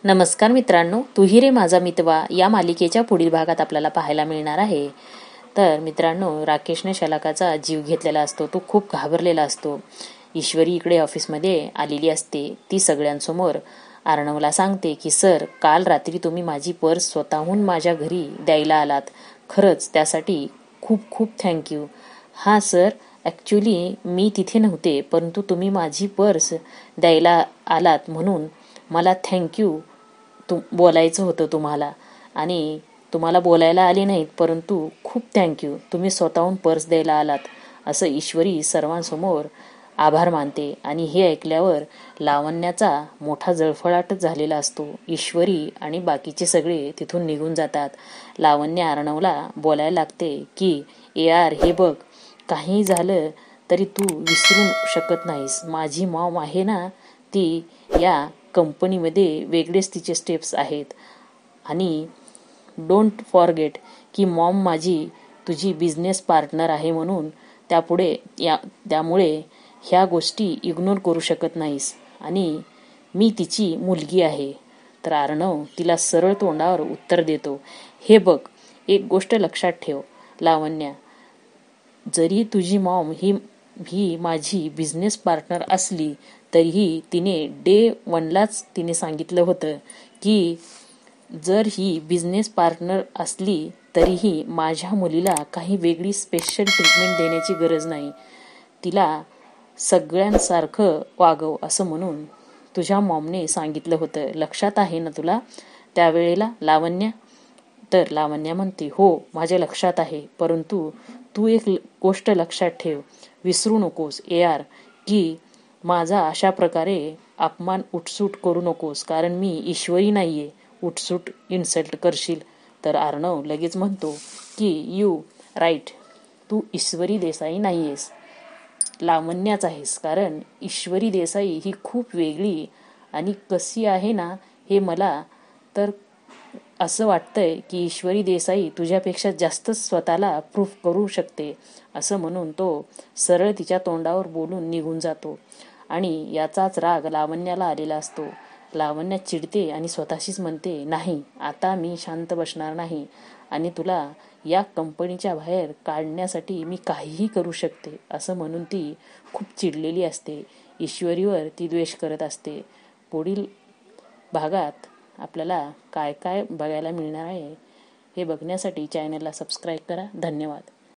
नमस्कार मित्रांनो, तूही रे माझा मितवा या मालिकेच्या पुढील भागात आपल्याला पाहायला मिळणार आहे. तर मित्रांनो, राकेशने शलाकाचा जीव घेतलेला असतो. तो खूप घाबरलेला असतो. ईश्वरी इकडे ऑफिसमध्ये आलेली असते. ती सगळ्यांसमोर अर्णवला सांगते की सर, काल रात्री तुम्ही माझी पर्स स्वतःहून माझ्या घरी द्यायला आलात. खरंच त्यासाठी खूप खूप थँक्यू. हां सर, ॲक्च्युली मी तिथे नव्हते, परंतु तुम्ही माझी पर्स द्यायला आलात म्हणून मला थँक्यू बोलायचं होतं तुम्हाला. आणि तुम्हाला बोलायला आले नाहीत, परंतु खूप थँक्यू, तुम्ही स्वतःहून पर्स द्यायला आलात, असं ईश्वरी सर्वांसमोर आभार मानते. आणि हे ऐकल्यावर लावण्याचा मोठा जळफळाटच झालेला असतो. ईश्वरी आणि बाकीचे सगळे तिथून निघून जातात. लावण्य अर्णवला बोलायला लागते की यार, हे बघ, काही झालं तरी तू विसरू शकत नाहीस. माझी मॉम आहे ना, ती या कंपनीमध्ये वेगळेच तिचे स्टेप्स आहेत. आणि डोंट फॉरगेट की मॉम माझी तुझी बिझनेस पार्टनर आहे, म्हणून त्यामुळे ह्या गोष्टी इग्नोर करू शकत नाहीस. आणि मी तिची मुलगी आहे. तर अर्णव तिला सरळ तोंडावर उत्तर देतो, हे बघ, एक गोष्ट लक्षात ठेव लावण्या, जरी तुझी मॉम ही माझी बिझनेस पार्टनर असली तरीही तिने डे 1लाच तिने सांगितलं होतं की जर ही बिझनेस पार्टनर असली तरीही माझ्या मुलीला काही वेगळी स्पेशल ट्रीटमेंट देण्याची गरज नाही. तिला सगळ्यांसारखं वागव असं म्हणून तुझ्या मॉमने सांगितलं होतं. लक्षात आहे ना तुला त्यावेळेला लावण्या? तर लावण्या म्हणते, हो माझ्या लक्षात आहे, परंतु तू एक गोष्ट लक्षात ठेव, विसरू नकोस यार, की माझा अशा प्रकारे अपमान उठसूट करू नकोस, कारण मी ईश्वरी नाहीये उठसूट इन्सल्ट करशील. तर अर्णव लगेच म्हणतो की यू राईट, तू ईश्वरी देसाई नाहीयेस, लावण्याच आहेस. कारण ईश्वरी देसाई ही खूप वेगळी आणि कशी आहे ना, हे मला तर असं वाटतंय की ईश्वरी देसाई तुझ्यापेक्षा जास्तच स्वतःला प्रूफ करू शकते, असं म्हणून तो सरळ तिच्या तोंडावर बोलून निघून जातो. आणि याचाच राग लावण्याला आलेला असतो. लावण्या चिडते आणि स्वतःशीच म्हणते, नाही, आता मी शांत बसणार नाही आणि तुला या कंपनीच्या बाहेर काढण्यासाठी मी काहीही करू शकते, असं म्हणून ती खूप चिडलेली असते. ईश्वरीवर ती द्वेष करत असते. पुढील भागात आपल्याला काय काय बघायला मिळणार आहे हे बघण्यासाठी चॅनलला सबस्क्राईब करा. धन्यवाद.